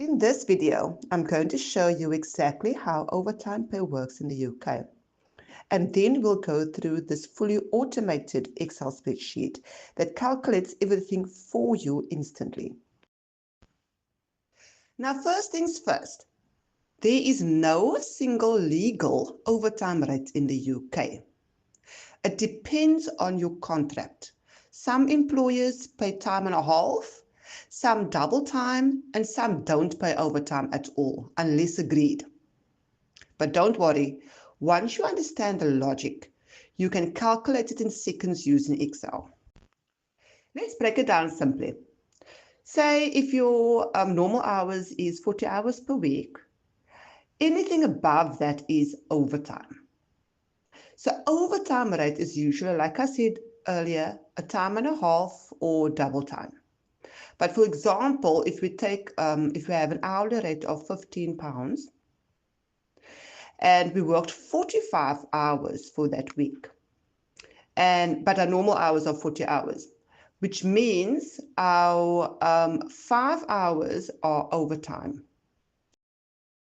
In this video, I'm going to show you exactly how overtime pay works in the UK. And then we'll go through this fully automated Excel spreadsheet that calculates everything for you instantly. Now, first things first, there is no single legal overtime rate in the UK. It depends on your contract. Some employers pay time and a half, some double time, and some don't pay overtime at all, unless agreed. But don't worry, once you understand the logic, you can calculate it in seconds using Excel. Let's break it down simply. Say if your normal hours is 40 hours per week, anything above that is overtime. So overtime rate is usually, like I said earlier, a time and a half or double time. But for example, if we have an hourly rate of £15 and we worked 45 hours for that week, but our normal hours are 40 hours, which means our 5 hours are overtime.